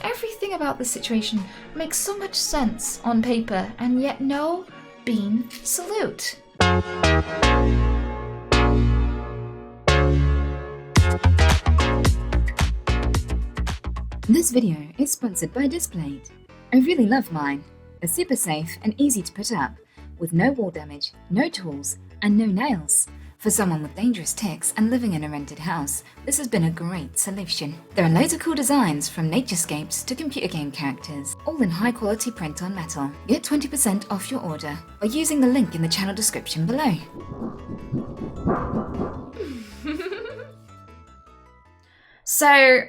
everything about this situation makes so much sense on paper, and yet no, bean salute. This video is sponsored by Displayed. I really love mine. They're super safe and easy to put up, with no wall damage, no tools, and no nails. For someone with dangerous tics and living in a rented house, this has been a great solution. There are loads of cool designs from naturescapes to computer game characters, all in high quality print on metal. Get 20% off your order by using the link in the channel description below. So,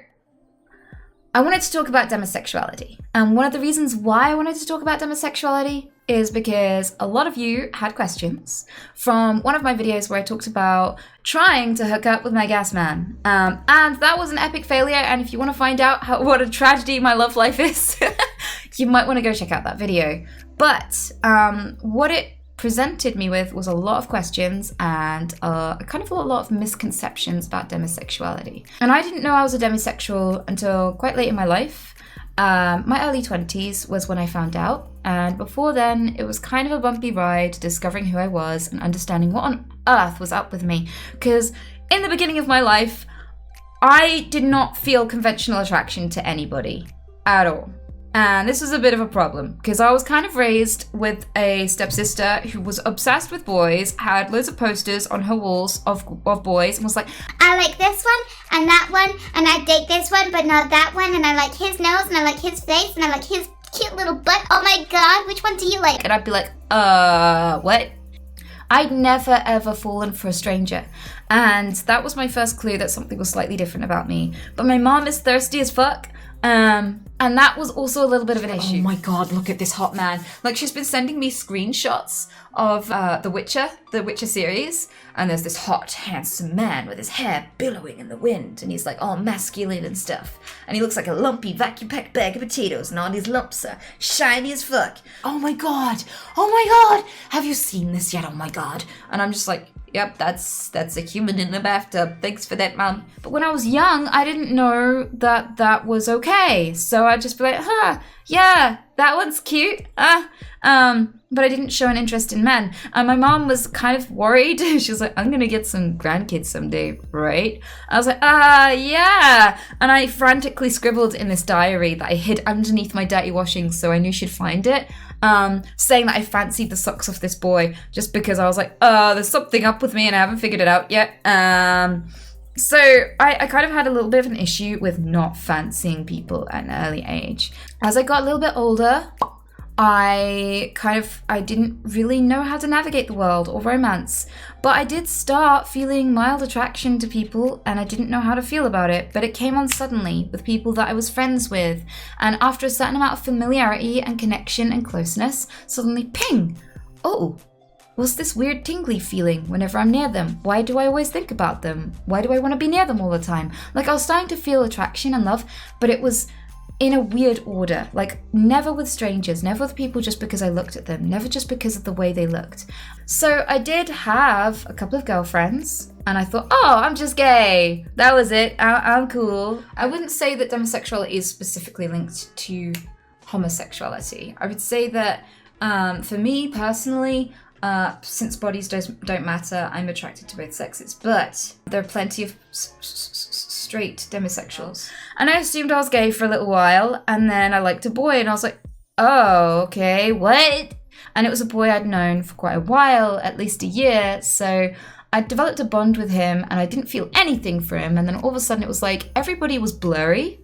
I wanted to talk about demisexuality. And one of the reasons why I wanted to talk about demisexuality is because a lot of you had questions from one of my videos where I talked about trying to hook up with my gas man. And that was an epic failure. And if you want to find out what a tragedy my love life is, you might want to go check out that video. But what it presented me with was a lot of questions and kind of a lot of misconceptions about demisexuality. And I didn't know I was a demisexual until quite late in my life. My early 20s was when I found out, and before then it was kind of a bumpy ride discovering who I was and understanding what on earth was up with me, because in the beginning of my life I did not feel conventional attraction to anybody at all. And this was a bit of a problem because I was kind of raised with a stepsister who was obsessed with boys, had loads of posters on her walls of boys, and was like, I like this one and that one, and I date this one but not that one, and I like his nose and I like his face and I like his cute little butt. Oh my god, which one do you like? And I'd be like, what? I'd never ever fallen for a stranger. And that was my first clue that something was slightly different about me. But my mom is thirsty as fuck. And that was also a little bit of an issue. Oh my god, look at this hot man. Like, she's been sending me screenshots of the Witcher series, and there's this hot, handsome man with his hair billowing in the wind, and he's like all masculine and stuff. And he looks like a lumpy vacuum-packed bag of potatoes, and all these lumps are shiny as fuck. Oh my god, have you seen this yet? Oh my god. And I'm just like, yep, that's a human in a bathtub. Thanks for that, Mom. But when I was young, I didn't know that was okay. So I'd just be like, yeah, that one's cute. But I didn't show an interest in men. And my mom was kind of worried. She was like, I'm gonna get some grandkids someday, right? I was like, yeah. And I frantically scribbled in this diary that I hid underneath my dirty washing so I knew she'd find it. Saying that I fancied the socks off this boy just because I was like, there's something up with me and I haven't figured it out yet. So I kind of had a little bit of an issue with not fancying people at an early age. As I got a little bit older, I didn't really know how to navigate the world or romance, but I did start feeling mild attraction to people and I didn't know how to feel about it, but it came on suddenly with people that I was friends with, and after a certain amount of familiarity and connection and closeness, suddenly ping! Oh, what's this weird tingly feeling whenever I'm near them? Why do I always think about them? Why do I want to be near them all the time? Like, I was starting to feel attraction and love, but it was in a weird order, like never with strangers, never with people just because I looked at them, never just because of the way they looked. So I did have a couple of girlfriends and I thought, I'm just gay. That was it. I'm cool. I wouldn't say that demisexuality is specifically linked to homosexuality. I would say that for me personally, since bodies don't matter, I'm attracted to both sexes, but there are plenty of straight demisexuals. And I assumed I was gay for a little while, and then I liked a boy, and I was like, oh, okay, what? And it was a boy I'd known for quite a while, at least a year, so I developed a bond with him, and I didn't feel anything for him, and then all of a sudden it was like everybody was blurry,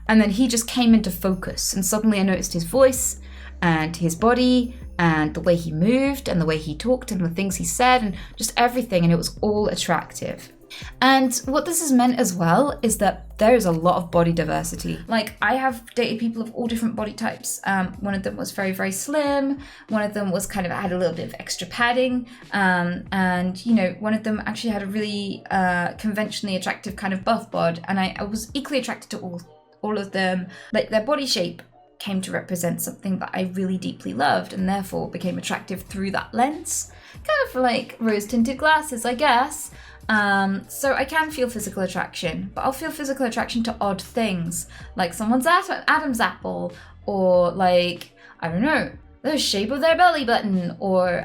and then he just came into focus, and suddenly I noticed his voice, and his body, and the way he moved, and the way he talked, and the things he said, and just everything, and it was all attractive. And what this has meant as well is that there is a lot of body diversity. Like, I have dated people of all different body types. One of them was very, very slim. One of them was kind of had a little bit of extra padding. And, you know, one of them actually had a really conventionally attractive kind of buff bod. And I was equally attracted to all of them. Like, their body shape came to represent something that I really deeply loved and therefore became attractive through that lens. Kind of like rose-tinted glasses, I guess. So I can feel physical attraction, but I'll feel physical attraction to odd things, like someone's Adam's apple, or like, I don't know, the shape of their belly button, or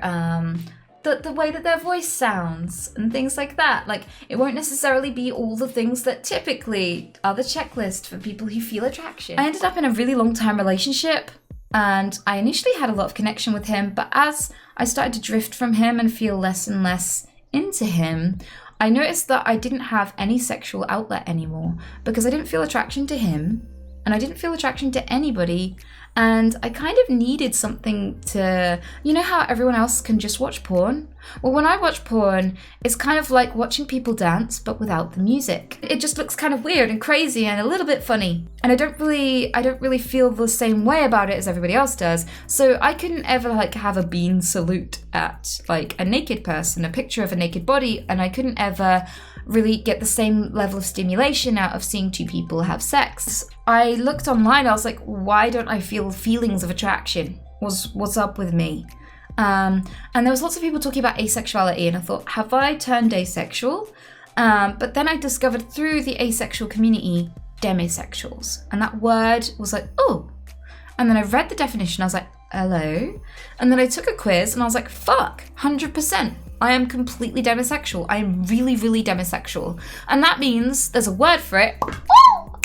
the way that their voice sounds, and things like that. Like, it won't necessarily be all the things that typically are the checklist for people who feel attraction. I ended up in a really long-time relationship, and I initially had a lot of connection with him, but as I started to drift from him and feel less and less into him, I noticed that I didn't have any sexual outlet anymore, because I didn't feel attraction to him, and I didn't feel attraction to anybody, and I kind of needed something to, you know how everyone else can just watch porn? Well, when I watch porn, it's kind of like watching people dance, but without the music. It just looks kind of weird and crazy and a little bit funny. And I don't really feel the same way about it as everybody else does. So I couldn't ever like have a bean salute at like a naked person, a picture of a naked body, and I couldn't ever really get the same level of stimulation out of seeing two people have sex. I looked online, I was like, why don't I feel feelings of attraction? What's up with me? And there was lots of people talking about asexuality, and I thought, have I turned asexual? But then I discovered through the asexual community, demisexuals. And that word was like, oh. And then I read the definition, I was like, hello? And then I took a quiz and I was like, fuck, 100%. I am completely demisexual. I am really, really demisexual. And that means there's a word for it.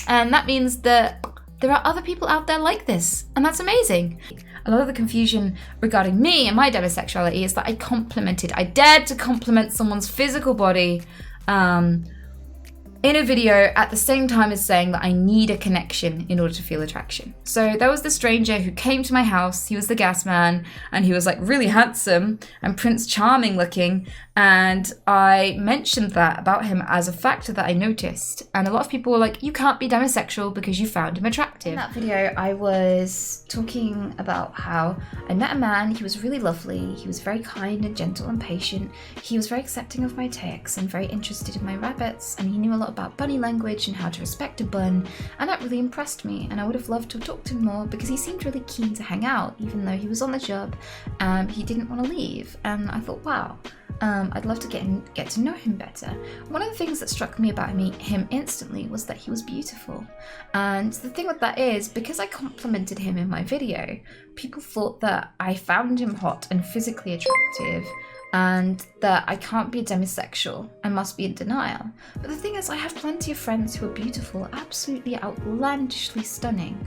And that means that there are other people out there like this. And that's amazing. A lot of the confusion regarding me and my demisexuality is that I dared to compliment someone's physical body in a video at the same time as saying that I need a connection in order to feel attraction. So there was this stranger who came to my house. He was the gas man, and he was like really handsome and Prince Charming looking. And I mentioned that about him as a factor that I noticed. And a lot of people were like, you can't be demisexual because you found him attractive. In that video, I was talking about how I met a man. He was really lovely. He was very kind and gentle and patient. He was very accepting of my tics and very interested in my rabbits. And he knew a lot about bunny language and how to respect a bun. And that really impressed me. And I would have loved to have talked to him more because he seemed really keen to hang out, even though he was on the job and he didn't want to leave. And I thought, wow. I'd love to get to know him better. One of the things that struck me about him instantly was that he was beautiful. And the thing with that is, because I complimented him in my video, people thought that I found him hot and physically attractive, and that I can't be a demisexual and must be in denial. But the thing is, I have plenty of friends who are beautiful, absolutely outlandishly stunning,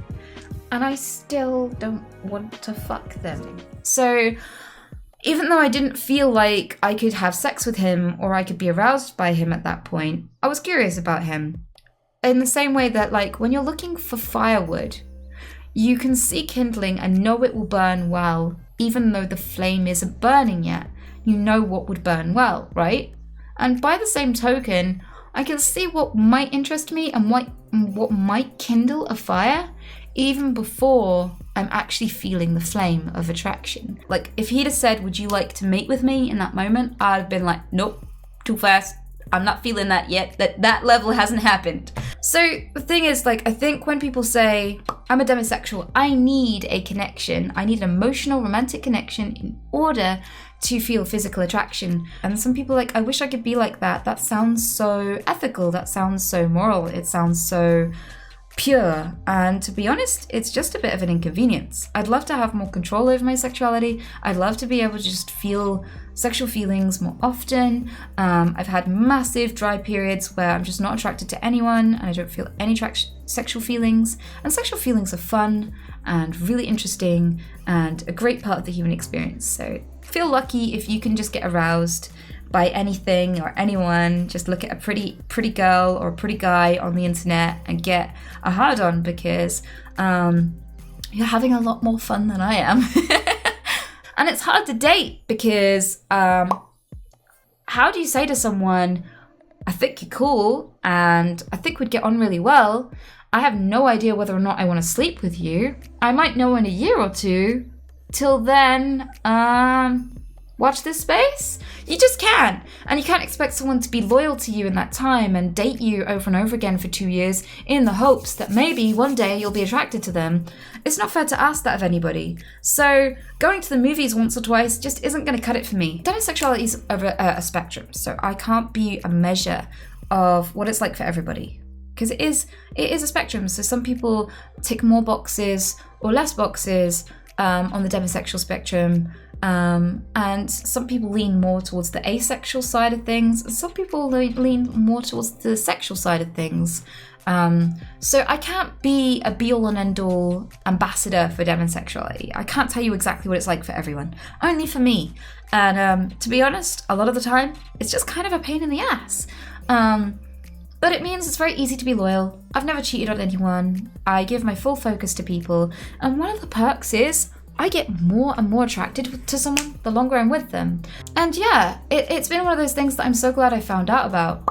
and I still don't want to fuck them. So even though I didn't feel like I could have sex with him or I could be aroused by him at that point, I was curious about him. In the same way that, like, when you're looking for firewood, you can see kindling and know it will burn well, even though the flame isn't burning yet. You know what would burn well, right? And by the same token, I can see what might interest me and what might kindle a fire, even before I'm actually feeling the flame of attraction. Like, if he'd have said, would you like to mate with me in that moment, I'd have been like, nope, too fast. I'm not feeling that yet. That level hasn't happened. So the thing is, like, I think when people say, I'm a demisexual, I need a connection. I need an emotional, romantic connection in order to feel physical attraction. And some people are like, I wish I could be like that. That sounds so ethical. That sounds so moral. It sounds so pure. And to be honest, it's just a bit of an inconvenience. I'd love to have more control over my sexuality. I'd love to be able to just feel sexual feelings more often. I've had massive dry periods where I'm just not attracted to anyone and I don't feel any sexual feelings. And sexual feelings are fun and really interesting and a great part of the human experience. So feel lucky if you can just get aroused by anything or anyone. Just look at a pretty girl or a pretty guy on the internet and get a hard on, because you're having a lot more fun than I am. And it's hard to date because how do you say to someone, I think you're cool and I think we'd get on really well. I have no idea whether or not I want to sleep with you. I might know in a year or two. Till then, watch this space? You just can't. And you can't expect someone to be loyal to you in that time and date you over and over again for 2 years in the hopes that maybe one day you'll be attracted to them. It's not fair to ask that of anybody. So going to the movies once or twice just isn't going to cut it for me. Demisexuality is a spectrum, so I can't be a measure of what it's like for everybody. Because it is a spectrum. So some people tick more boxes or less boxes on the demisexual spectrum. And some people lean more towards the asexual side of things, and some people lean more towards the sexual side of things. So I can't be a be-all and end-all ambassador for demisexuality. I can't tell you exactly what it's like for everyone, only for me. And to be honest, a lot of the time, it's just kind of a pain in the ass. But it means it's very easy to be loyal. I've never cheated on anyone. I give my full focus to people. And one of the perks is I get more and more attracted to someone the longer I'm with them. And yeah, it's been one of those things that I'm so glad I found out about,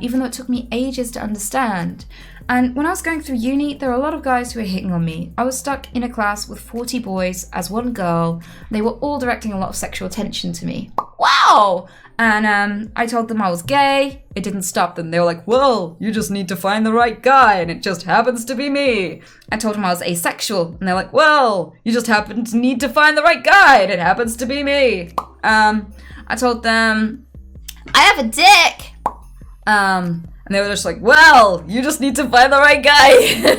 even though it took me ages to understand. And when I was going through uni, there were a lot of guys who were hitting on me. I was stuck in a class with 40 boys as one girl. They were all directing a lot of sexual attention to me. Wow! And I told them I was gay. It didn't stop them. They were like, well, you just need to find the right guy, and it just happens to be me. I told them I was asexual, and they're like, well, you just happen to need to find the right guy, and it happens to be me. I told them I have a dick. And they were just like, well, you just need to find the right guy.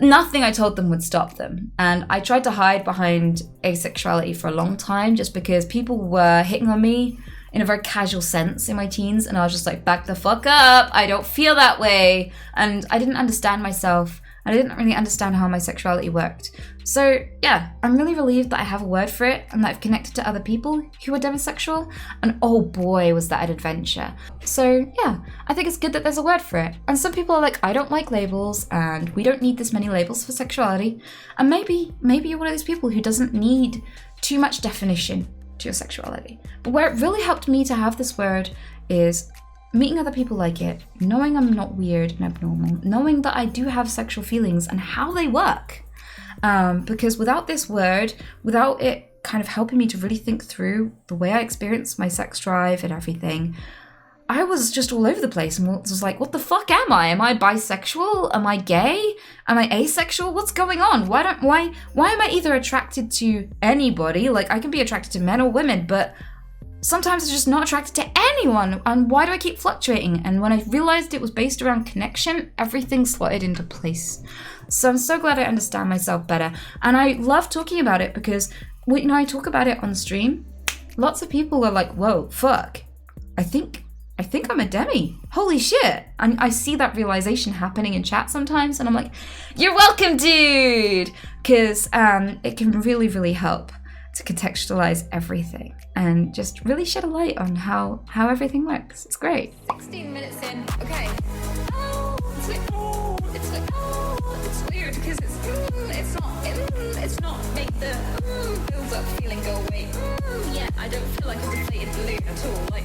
Nothing I told them would stop them. And I tried to hide behind asexuality for a long time just because people were hitting on me in a very casual sense in my teens. And I was just like, back the fuck up. I don't feel that way. And I didn't understand myself. I didn't really understand how my sexuality worked. So yeah, I'm really relieved that I have a word for it and that I've connected to other people who are demisexual. And oh boy, was that an adventure. So yeah, I think it's good that there's a word for it. And some people are like, I don't like labels and we don't need this many labels for sexuality. And maybe you're one of those people who doesn't need too much definition to your sexuality. But where it really helped me to have this word is meeting other people like it, knowing I'm not weird and abnormal, knowing that I do have sexual feelings and how they work. Because without this word, without it kind of helping me to really think through the way I experience my sex drive and everything, I was just all over the place and was like, what the fuck am I? Am I bisexual? Am I gay? Am I asexual? What's going on? Why am I either attracted to anybody? Like, I can be attracted to men or women, but sometimes I'm just not attracted to anyone, and why do I keep fluctuating? And when I realized it was based around connection, everything slotted into place. So I'm so glad I understand myself better, and I love talking about it because when I talk about it on stream, lots of people are like, whoa, fuck, I think I'm a demi. Holy shit. And I see that realization happening in chat sometimes, and I'm like, you're welcome, dude! Because it can really, really help to contextualize everything and just really shed a light on how everything works. It's great. 16 minutes in. Okay. Oh, it's weird because it's not make the build up feeling go away. Yeah, I don't feel like a deflated balloon at all. Like,